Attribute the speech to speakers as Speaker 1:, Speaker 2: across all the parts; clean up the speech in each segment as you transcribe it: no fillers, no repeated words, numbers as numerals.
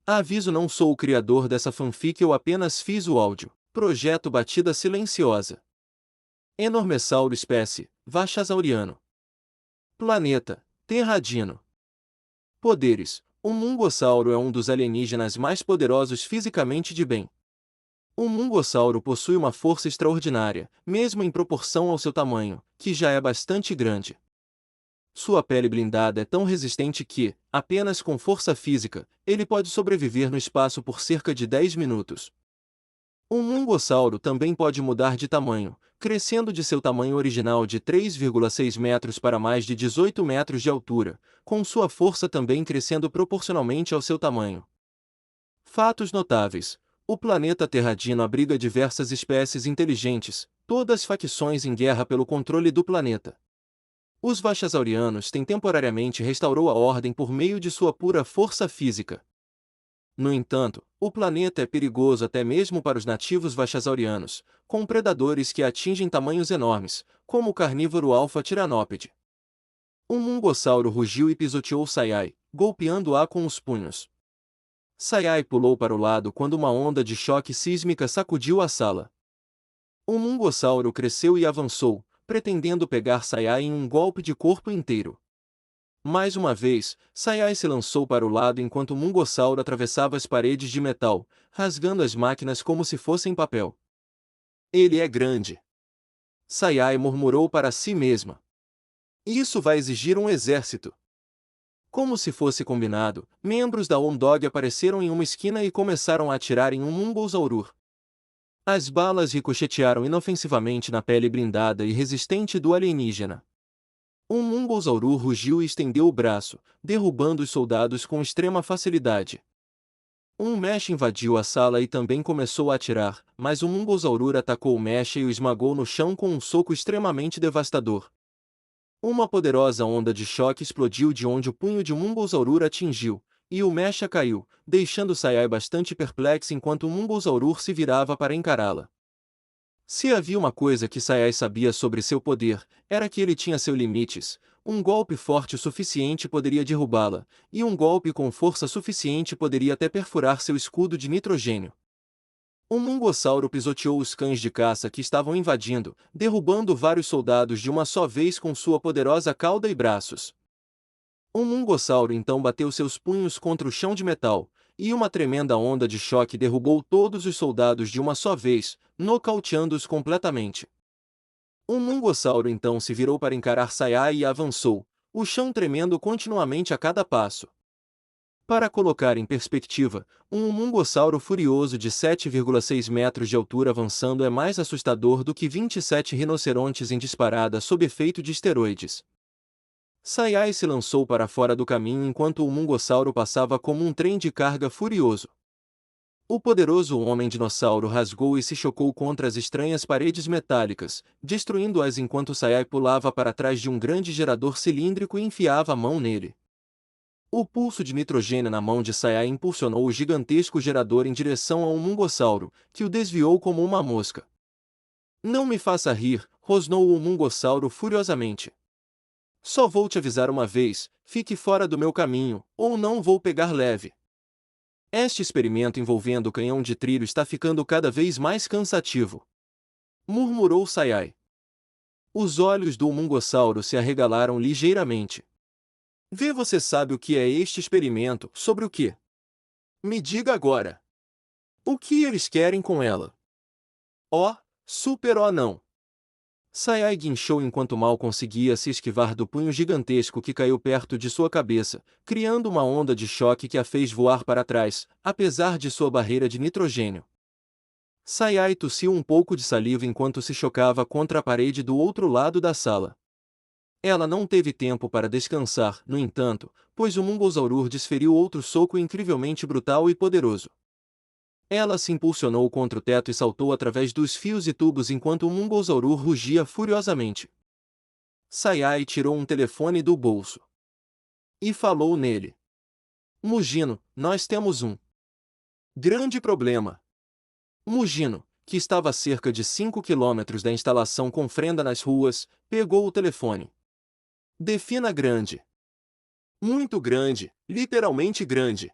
Speaker 1: Aviso: não sou o criador dessa fanfic, eu apenas fiz o áudio. Projeto Batida Silenciosa. Enormessauro espécie, Vachasauriano. Planeta, Terradino. Poderes: o Mungossauro é um dos alienígenas mais poderosos fisicamente de bem. O Mungossauro possui uma força extraordinária, mesmo em proporção ao seu tamanho, que já é bastante grande. Sua pele blindada é tão resistente que, apenas com força física, ele pode sobreviver no espaço por cerca de 10 minutos. Um mungossauro também pode mudar de tamanho, crescendo de seu tamanho original de 3,6 metros para mais de 18 metros de altura, com sua força também crescendo proporcionalmente ao seu tamanho. Fatos notáveis: o planeta Terradino abriga diversas espécies inteligentes, todas facções em guerra pelo controle do planeta. Os Vachasaurianos têm temporariamente restaurou a ordem por meio de sua pura força física. No entanto, o planeta é perigoso até mesmo para os nativos Vachasaurianos, com predadores que atingem tamanhos enormes, como o carnívoro Alpha Tiranópide. Um mungossauro rugiu e pisoteou Sayai, golpeando-a com os punhos. Sayai pulou para o lado quando uma onda de choque sísmica sacudiu a sala. O mungossauro cresceu e avançou, pretendendo pegar Sayai em um golpe de corpo inteiro. Mais uma vez, Sayai se lançou para o lado enquanto o mungossauro atravessava as paredes de metal, rasgando as máquinas como se fossem papel. Ele é grande. Sayai murmurou para si mesma. Isso vai exigir um exército. Como se fosse combinado, membros da Ondog apareceram em uma esquina e começaram a atirar em um Mungossaurur. As balas ricochetearam inofensivamente na pele blindada e resistente do alienígena. Um Mungossaurur rugiu e estendeu o braço, derrubando os soldados com extrema facilidade. Um Mecha invadiu a sala e também começou a atirar, mas o Mungossaurur atacou o Mecha e o esmagou no chão com um soco extremamente devastador. Uma poderosa onda de choque explodiu de onde o punho de Mungossaurur atingiu, e o Mecha caiu, deixando Sayai bastante perplexo enquanto o Mungossaurur se virava para encará-la. Se havia uma coisa que Sayai sabia sobre seu poder, era que ele tinha seus limites. Um golpe forte o suficiente poderia derrubá-la, e um golpe com força suficiente poderia até perfurar seu escudo de nitrogênio. Um mungossauro pisoteou os cães de caça que estavam invadindo, derrubando vários soldados de uma só vez com sua poderosa cauda e braços. Um mungossauro então bateu seus punhos contra o chão de metal, e uma tremenda onda de choque derrubou todos os soldados de uma só vez, nocauteando-os completamente. Um mungossauro então se virou para encarar Sayai e avançou, o chão tremendo continuamente a cada passo. Para colocar em perspectiva, um mungossauro furioso de 7,6 metros de altura avançando é mais assustador do que 27 rinocerontes em disparada sob efeito de esteroides. Sayai se lançou para fora do caminho enquanto o mungossauro passava como um trem de carga furioso. O poderoso homem-dinossauro rasgou e se chocou contra as estranhas paredes metálicas, destruindo-as enquanto Sayai pulava para trás de um grande gerador cilíndrico e enfiava a mão nele. O pulso de nitrogênio na mão de Sayai impulsionou o gigantesco gerador em direção a um mungossauro, que o desviou como uma mosca. Não me faça rir, rosnou o mungossauro furiosamente. Só vou te avisar uma vez, fique fora do meu caminho, ou não vou pegar leve. Este experimento envolvendo o canhão de trilho está ficando cada vez mais cansativo. Murmurou Sayai. Os olhos do mungossauro se arregalaram ligeiramente. Vê, você sabe o que é este experimento, sobre o que? Me diga agora. O que eles querem com ela? Oh, super oh não. Sayai guinchou enquanto mal conseguia se esquivar do punho gigantesco que caiu perto de sua cabeça, criando uma onda de choque que a fez voar para trás, apesar de sua barreira de nitrogênio. Sayai tossiu um pouco de saliva enquanto se chocava contra a parede do outro lado da sala. Ela não teve tempo para descansar, no entanto, pois o Mungossaurur desferiu outro soco incrivelmente brutal e poderoso. Ela se impulsionou contra o teto e saltou através dos fios e tubos enquanto o Mungossaurur rugia furiosamente. Sayai tirou um telefone do bolso e falou nele. Mugino, nós temos um grande problema. Mugino, que estava a cerca de 5 quilômetros da instalação com fenda nas ruas, pegou o telefone. Defina grande. Muito grande, literalmente grande.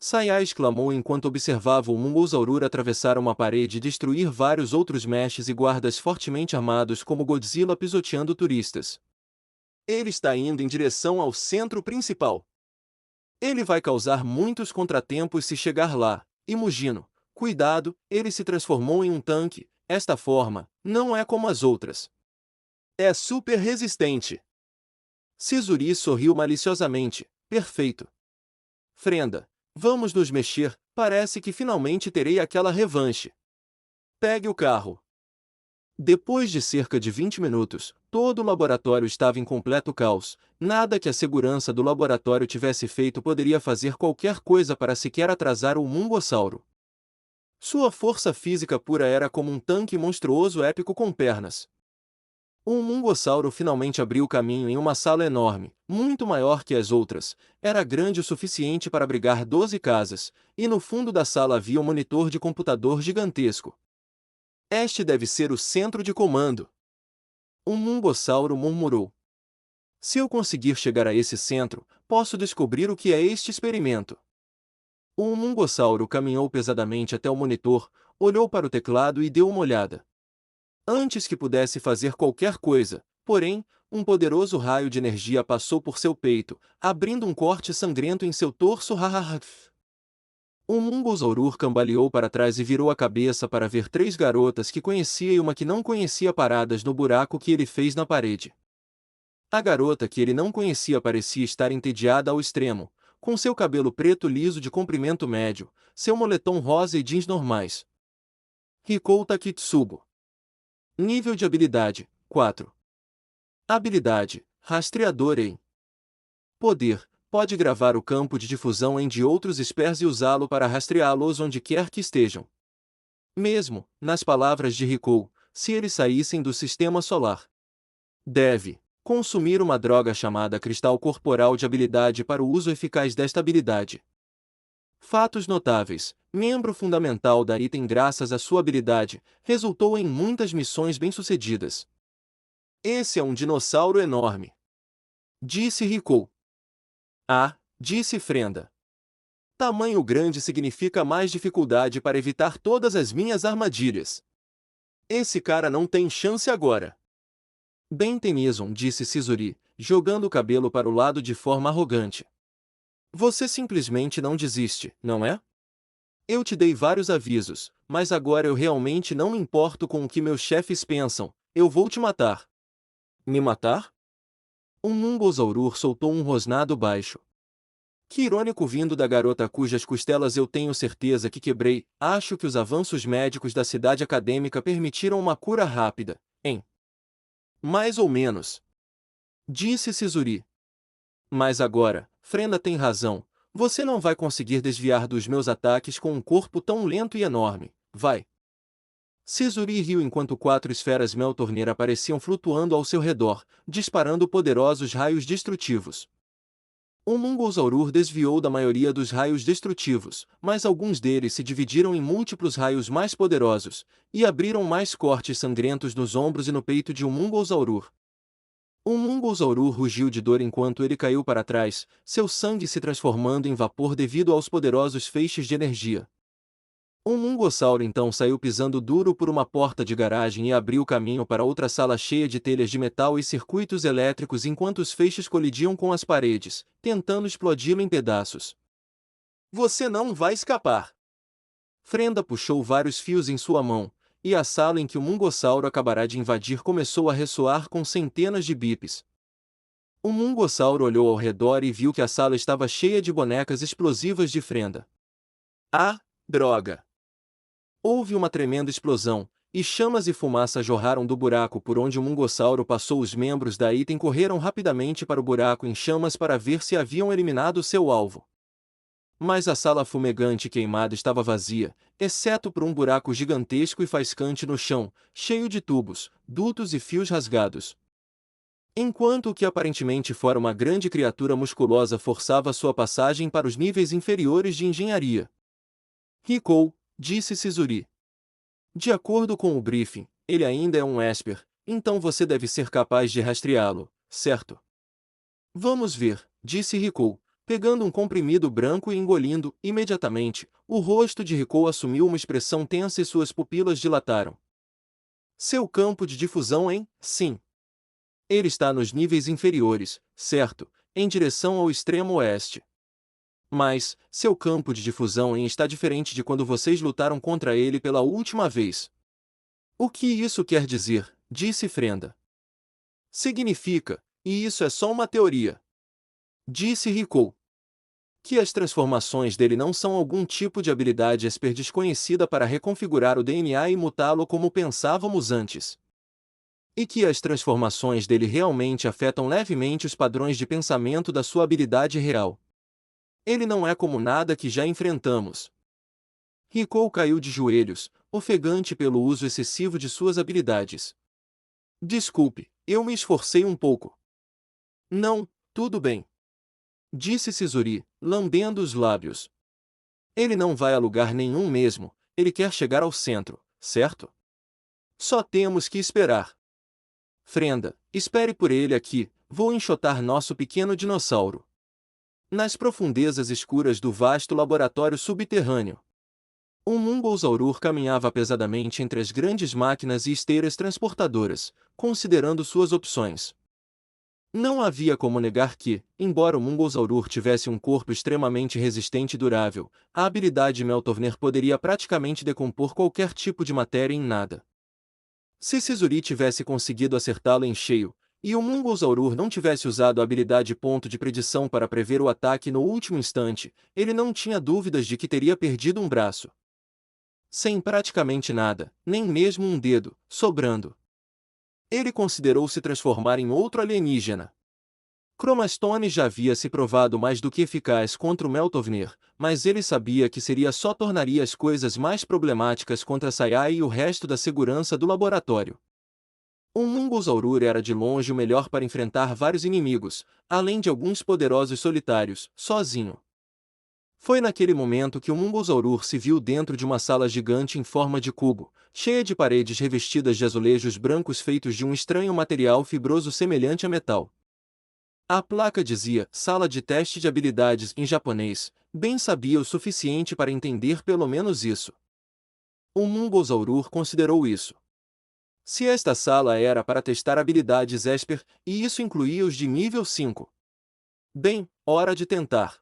Speaker 1: Sayá exclamou enquanto observava o Mungossauro atravessar uma parede e destruir vários outros mechas e guardas fortemente armados como Godzilla pisoteando turistas. Ele está indo em direção ao centro principal. Ele vai causar muitos contratempos se chegar lá. E Mugino, cuidado, ele se transformou em um tanque. Esta forma não é como as outras. É super resistente. Sizuri sorriu maliciosamente. Perfeito. Frenda, vamos nos mexer, parece que finalmente terei aquela revanche. Pegue o carro. Depois de cerca de 20 minutos, todo o laboratório estava em completo caos. Nada que a segurança do laboratório tivesse feito poderia fazer qualquer coisa para sequer atrasar o Mungossauro. Sua força física pura era como um tanque monstruoso épico com pernas. O Mungossauro finalmente abriu caminho em uma sala enorme, muito maior que as outras. Era grande o suficiente para abrigar 12 casas, e no fundo da sala havia um monitor de computador gigantesco. Este deve ser o centro de comando. O Mungossauro murmurou. Se eu conseguir chegar a esse centro, posso descobrir o que é este experimento. O Mungossauro caminhou pesadamente até o monitor, olhou para o teclado e deu uma olhada. Antes que pudesse fazer qualquer coisa, porém, um poderoso raio de energia passou por seu peito, abrindo um corte sangrento em seu torso. O Mungossauro cambaleou para trás e virou a cabeça para ver 3 garotas que conhecia e uma que não conhecia paradas no buraco que ele fez na parede. A garota que ele não conhecia parecia estar entediada ao extremo, com seu cabelo preto liso de comprimento médio, seu moletom rosa e jeans normais. Rikou Takitsubo. Nível de habilidade, 4. Habilidade, rastreador em poder, pode gravar o campo de difusão em de outros espers e usá-lo para rastreá-los onde quer que estejam. Mesmo, nas palavras de Rikou, se eles saíssem do sistema solar. Deve consumir uma droga chamada cristal corporal de habilidade para o uso eficaz desta habilidade. Fatos notáveis. Membro fundamental da item graças à sua habilidade, resultou em muitas missões bem-sucedidas. Esse é um dinossauro enorme. Disse Rikou. Ah, disse Frenda. Tamanho grande significa mais dificuldade para evitar todas as minhas armadilhas. Esse cara não tem chance agora. Bem Tennyson, disse Sizuri, jogando o cabelo para o lado de forma arrogante. Você simplesmente não desiste, não é? Eu te dei vários avisos, mas agora eu realmente não me importo com o que meus chefes pensam, eu vou te matar. Me matar? Um Mungossauro soltou um rosnado baixo. Que irônico vindo da garota cujas costelas eu tenho certeza que quebrei. Acho que os avanços médicos da cidade acadêmica permitiram uma cura rápida, hein? Mais ou menos. Disse Sizuri. Mas agora, Frenda tem razão. Você não vai conseguir desviar dos meus ataques com um corpo tão lento e enorme, vai. Sizuri riu enquanto 4 esferas Meltorner apareciam flutuando ao seu redor, disparando poderosos raios destrutivos. O Mungossauro desviou da maioria dos raios destrutivos, mas alguns deles se dividiram em múltiplos raios mais poderosos, e abriram mais cortes sangrentos nos ombros e no peito de um Mungossauro. O Mungossauro rugiu de dor enquanto ele caiu para trás, seu sangue se transformando em vapor devido aos poderosos feixes de energia. O Mungossauro então saiu pisando duro por uma porta de garagem e abriu caminho para outra sala cheia de telhas de metal e circuitos elétricos enquanto os feixes colidiam com as paredes, tentando explodi-lo em pedaços. Você não vai escapar! Frenda puxou vários fios em sua mão, e a sala em que o Mungossauro acabará de invadir começou a ressoar com centenas de bips. O Mungossauro olhou ao redor e viu que a sala estava cheia de bonecas explosivas de Frenda. Ah, droga! Houve uma tremenda explosão, e chamas e fumaça jorraram do buraco por onde o Mungossauro passou. Os membros da item correram rapidamente para o buraco em chamas para ver se haviam eliminado seu alvo. Mas a sala fumegante e queimada estava vazia, exceto por um buraco gigantesco e faiscante no chão, cheio de tubos, dutos e fios rasgados. Enquanto o que aparentemente fora uma grande criatura musculosa forçava sua passagem para os níveis inferiores de engenharia. Rikou, disse Sizuri. De acordo com o briefing, ele ainda é um Esper, então você deve ser capaz de rastreá-lo, certo? Vamos ver, disse Rikou. pegando um comprimido branco e engolindo. Imediatamente, o rosto de Rico assumiu uma expressão tensa e suas pupilas dilataram. Seu campo de difusão sim. Ele está nos níveis inferiores, certo, em direção ao extremo oeste. Mas, seu campo de difusão está diferente de quando vocês lutaram contra ele pela última vez. O que isso quer dizer? Disse Frenda. Significa, e isso é só uma teoria. Disse Rico. Que as transformações dele não são algum tipo de habilidade Esper desconhecida para reconfigurar o DNA e mutá-lo como pensávamos antes. E que as transformações dele realmente afetam levemente os padrões de pensamento da sua habilidade real. Ele não é como nada que já enfrentamos. Rico caiu de joelhos, ofegante pelo uso excessivo de suas habilidades. Desculpe, eu me esforcei um pouco. Não, tudo bem. Disse Sizuri, lambendo os lábios. Ele não vai a lugar nenhum mesmo, ele quer chegar ao centro, certo? Só temos que esperar. Frenda, espere por ele aqui, vou enxotar nosso pequeno dinossauro. Nas profundezas escuras do vasto laboratório subterrâneo. Um Mungolzaurur caminhava pesadamente entre as grandes máquinas e esteiras transportadoras, considerando suas opções. Não havia como negar que, embora o Mungolzaurur tivesse um corpo extremamente resistente e durável, a habilidade Meltovner poderia praticamente decompor qualquer tipo de matéria em nada. Se Sizuri tivesse conseguido acertá-lo em cheio, e o Mungolzaurur não tivesse usado a habilidade ponto de predição para prever o ataque no último instante, ele não tinha dúvidas de que teria perdido um braço. Sem praticamente nada, nem mesmo um dedo, sobrando. Ele considerou se transformar em outro alienígena. Chromastone já havia se provado mais do que eficaz contra o Meltovner, mas ele sabia que só tornaria as coisas mais problemáticas contra Sayai e o resto da segurança do laboratório. O Mungolzaurur era de longe o melhor para enfrentar vários inimigos, além de alguns poderosos solitários, sozinho. Foi naquele momento que o Mungolzaurur se viu dentro de uma sala gigante em forma de cubo, cheia de paredes revestidas de azulejos brancos feitos de um estranho material fibroso semelhante a metal. A placa dizia Sala de Teste de Habilidades em japonês, bem sabia o suficiente para entender pelo menos isso. O Mungolzaurur considerou isso. Se esta sala era para testar habilidades Esper, e isso incluía os de nível 5. Bem, hora de tentar.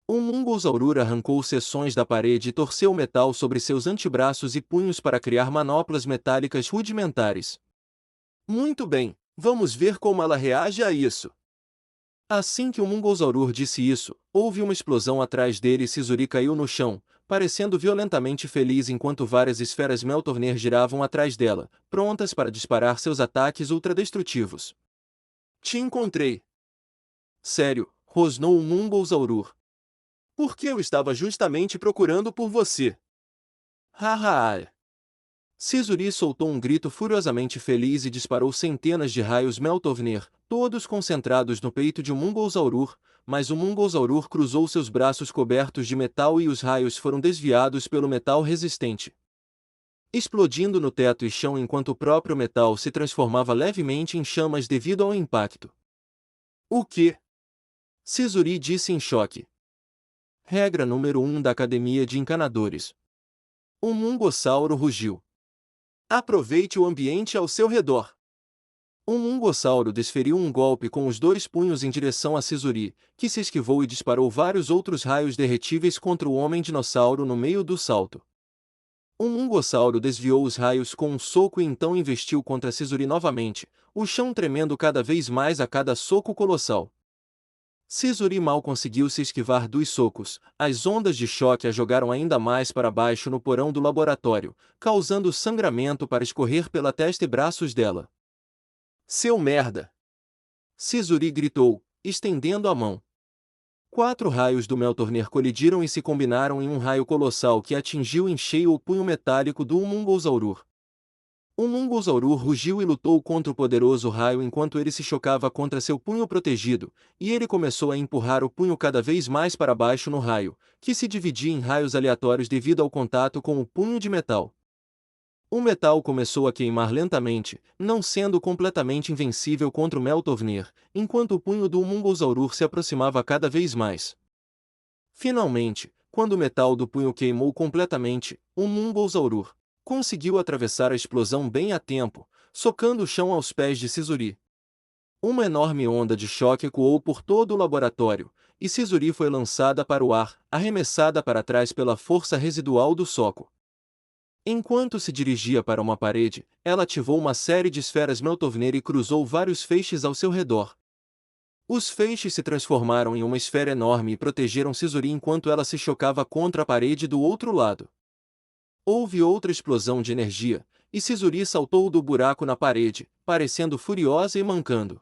Speaker 1: Um Mungolzaurur arrancou seções da parede e torceu o metal sobre seus antebraços e punhos para criar manoplas metálicas rudimentares. Muito bem, vamos ver como ela reage a isso. Assim que o Mungolzaurur disse isso, houve uma explosão atrás dele e Sizuri caiu no chão, parecendo violentamente feliz enquanto várias esferas Meltovner giravam atrás dela, prontas para disparar seus ataques ultradestrutivos. Te encontrei. Sério, rosnou o Mungolzaurur. Porque eu estava justamente procurando por você. Haha! Sizuri soltou um grito furiosamente feliz e disparou centenas de raios Meltovner, todos concentrados no peito de um Mungolzaurur, mas o Mungolzaurur cruzou seus braços cobertos de metal e os raios foram desviados pelo metal resistente, explodindo no teto e chão enquanto o próprio metal se transformava levemente em chamas devido ao impacto. O quê? Sizuri disse em choque. Regra número 1 da Academia de Encanadores. Um mungossauro rugiu. Aproveite o ambiente ao seu redor. Um mungossauro desferiu um golpe com os dois punhos em direção a Sizuri, que se esquivou e disparou vários outros raios derretíveis contra o homem-dinossauro no meio do salto. Um mungossauro desviou os raios com um soco e então investiu contra Sizuri novamente, o chão tremendo cada vez mais a cada soco colossal. Sizuri mal conseguiu se esquivar dos socos, as ondas de choque a jogaram ainda mais para baixo no porão do laboratório, causando sangramento para escorrer pela testa e braços dela. Seu merda! Sizuri gritou, estendendo a mão. 4 raios do Meltorner colidiram e se combinaram em um raio colossal que atingiu em cheio o punho metálico do Mungolzaurur. O Mungolzaurur rugiu e lutou contra o poderoso raio enquanto ele se chocava contra seu punho protegido, e ele começou a empurrar o punho cada vez mais para baixo no raio, que se dividia em raios aleatórios devido ao contato com o punho de metal. O metal começou a queimar lentamente, não sendo completamente invencível contra o Meltovnir, enquanto o punho do Mungolzaurur se aproximava cada vez mais. Finalmente, quando o metal do punho queimou completamente, o Mungolzaurur conseguiu atravessar a explosão bem a tempo, socando o chão aos pés de Sizuri. Uma enorme onda de choque ecoou por todo o laboratório, e Sizuri foi lançada para o ar, arremessada para trás pela força residual do soco. Enquanto se dirigia para uma parede, ela ativou uma série de esferas Meltovnir e cruzou vários feixes ao seu redor. Os feixes se transformaram em uma esfera enorme e protegeram Sizuri enquanto ela se chocava contra a parede do outro lado. Houve outra explosão de energia, e Sizuri saltou do buraco na parede, parecendo furiosa e mancando.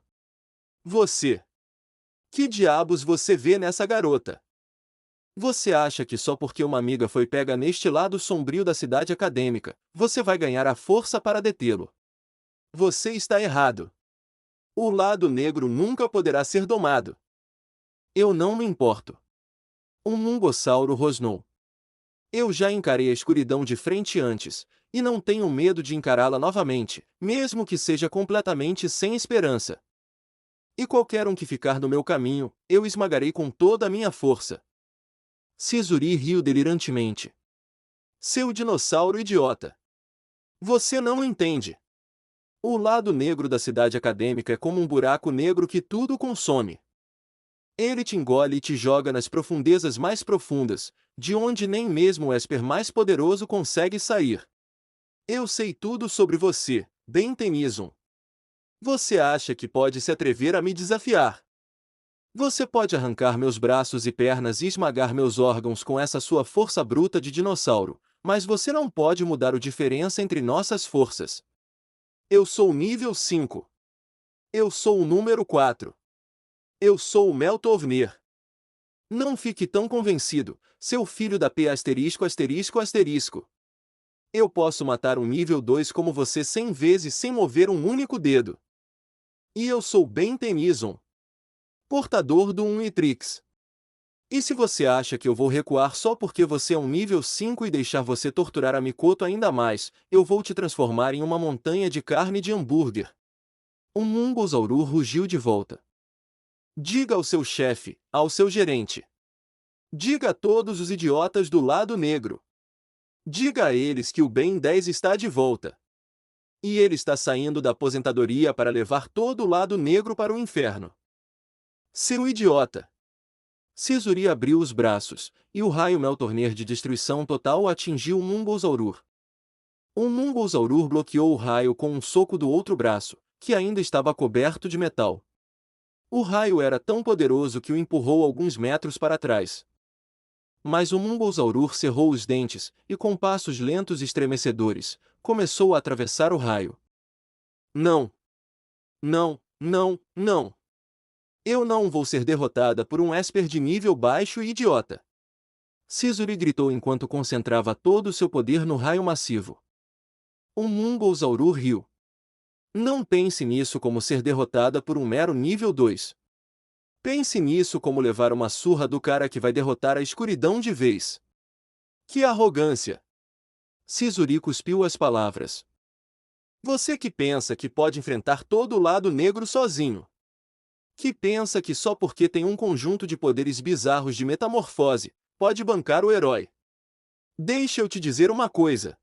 Speaker 1: Você! Que diabos você vê nessa garota? Você acha que só porque uma amiga foi pega neste lado sombrio da cidade acadêmica, você vai ganhar a força para detê-lo? Você está errado. O lado negro nunca poderá ser domado. Eu não me importo. Um mungossauro rosnou. Eu já encarei a escuridão de frente antes, e não tenho medo de encará-la novamente, mesmo que seja completamente sem esperança. E qualquer um que ficar no meu caminho, eu esmagarei com toda a minha força. Sizuri riu delirantemente. Seu dinossauro idiota! Você não entende. O lado negro da cidade acadêmica é como um buraco negro que tudo consome. Ele te engole e te joga nas profundezas mais profundas, de onde nem mesmo o Esper mais poderoso consegue sair. Eu sei tudo sobre você, Ben Tennyson. Você acha que pode se atrever a me desafiar? Você pode arrancar meus braços e pernas e esmagar meus órgãos com essa sua força bruta de dinossauro, mas você não pode mudar a diferença entre nossas forças. Eu sou nível 5. Eu sou o número 4. Eu sou o Meltovnir. Não fique tão convencido, seu filho da P asterisco asterisco asterisco. Eu posso matar um nível 2 como você 100 vezes sem mover um único dedo. E eu sou Ben Tennyson, portador do Unitrix. E se você acha que eu vou recuar só porque você é um nível 5 e deixar você torturar a Mikoto ainda mais, eu vou te transformar em uma montanha de carne de hambúrguer. O Mungolzaurur rugiu de volta. Diga ao seu chefe, ao seu gerente. Diga a todos os idiotas do lado negro. Diga a eles que o Ben 10 está de volta. E ele está saindo da aposentadoria para levar todo o lado negro para o inferno. Seu idiota! Sizuri abriu os braços, e o raio Meltorner de destruição total atingiu o Mungolzaurur. O Mungolzaurur bloqueou o raio com um soco do outro braço, que ainda estava coberto de metal. O raio era tão poderoso que o empurrou alguns metros para trás. Mas o Mungolzaurur cerrou os dentes, e com passos lentos e estremecedores, começou a atravessar o raio. Não! Não, não, não! Eu não vou ser derrotada por um Esper de nível baixo e idiota! Sizuri gritou enquanto concentrava todo o seu poder no raio massivo. O Mungolzaurur riu. Não pense nisso como ser derrotada por um mero nível 2. Pense nisso como levar uma surra do cara que vai derrotar a escuridão de vez. Que arrogância! Sizuri cuspiu as palavras. Você que pensa que pode enfrentar todo o lado negro sozinho. Que pensa que só porque tem um conjunto de poderes bizarros de metamorfose, pode bancar o herói. Deixa eu te dizer uma coisa.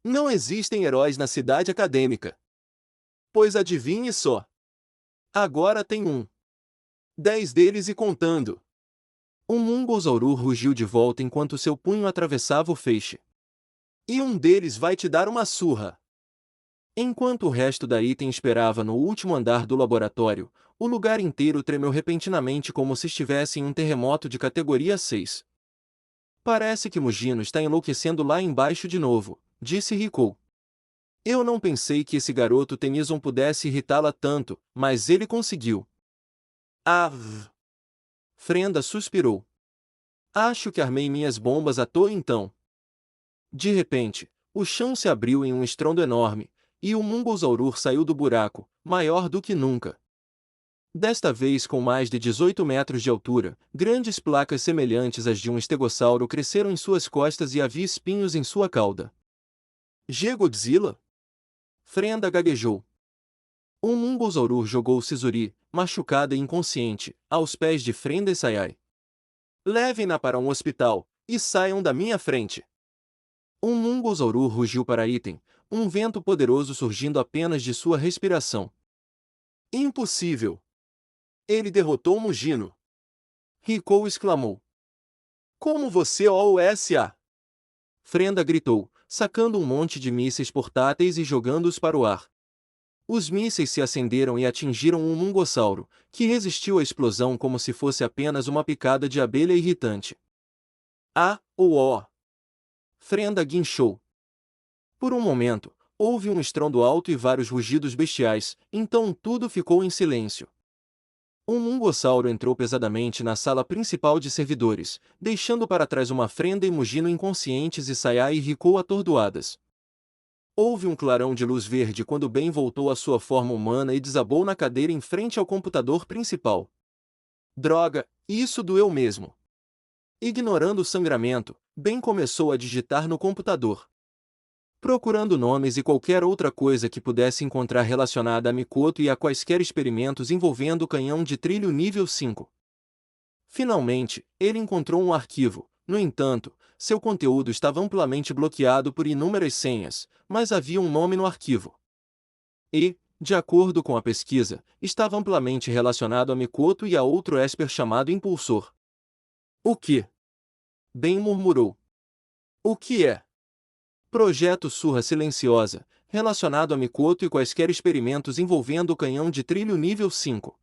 Speaker 1: Não existem heróis na cidade acadêmica. Pois adivinhe só. Agora tem um. 10 deles e contando. Um Mungolzaurur rugiu de volta enquanto seu punho atravessava o feixe. E um deles vai te dar uma surra. Enquanto o resto da item esperava no último andar do laboratório, o lugar inteiro tremeu repentinamente como se estivesse em um terremoto de categoria 6. Parece que Mugino está enlouquecendo lá embaixo de novo, disse Rikou. Eu não pensei que esse garoto Tennyson pudesse irritá-la tanto, mas ele conseguiu. Frenda suspirou. Acho que armei minhas bombas à toa então. De repente, o chão se abriu em um estrondo enorme, e o Mungolzaurur saiu do buraco, maior do que nunca. Desta vez com mais de 18 metros de altura, grandes placas semelhantes às de um estegossauro cresceram em suas costas e havia espinhos em sua cauda. G-Godzilla? Frenda gaguejou. Um Mungossauro jogou Sizuri, machucada e inconsciente, aos pés de Frenda e Sayai. Levem-na para um hospital, e saiam da minha frente. Um Mungossauro rugiu para Item, um vento poderoso surgindo apenas de sua respiração. Impossível! Ele derrotou Mugino. Rikou exclamou. Como você OUSA? Frenda gritou, sacando um monte de mísseis portáteis e jogando-os para o ar. Os mísseis se acenderam e atingiram um mungossauro, que resistiu à explosão como se fosse apenas uma picada de abelha irritante. Ah, oh! Frenda guinchou. Por um momento, houve um estrondo alto e vários rugidos bestiais, então tudo ficou em silêncio. Um mungossauro entrou pesadamente na sala principal de servidores, deixando para trás uma Frenda e Mugino inconscientes e Sayai e Rikou atordoadas. Houve um clarão de luz verde quando Ben voltou à sua forma humana e desabou na cadeira em frente ao computador principal. Droga, isso doeu mesmo. Ignorando o sangramento, Ben começou a digitar no computador, procurando nomes e qualquer outra coisa que pudesse encontrar relacionada a Mikoto e a quaisquer experimentos envolvendo o canhão de trilho nível 5. Finalmente, ele encontrou um arquivo. No entanto, seu conteúdo estava amplamente bloqueado por inúmeras senhas, mas havia um nome no arquivo. E, de acordo com a pesquisa, estava amplamente relacionado a Mikoto e a outro Esper chamado Impulsor. O que? Ben murmurou. O que é? Projeto Surra Silenciosa, relacionado a Mikoto e quaisquer experimentos envolvendo o canhão de trilho nível 5.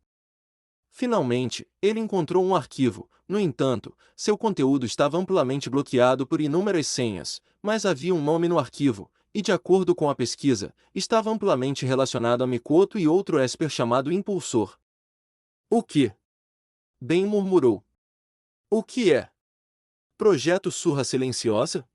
Speaker 1: Finalmente, ele encontrou um arquivo. No entanto, seu conteúdo estava amplamente bloqueado por inúmeras senhas, mas havia um nome no arquivo, e de acordo com a pesquisa, estava amplamente relacionado a Mikoto e outro Esper chamado Impulsor. O que? Ben murmurou. O que é? Projeto Surra Silenciosa?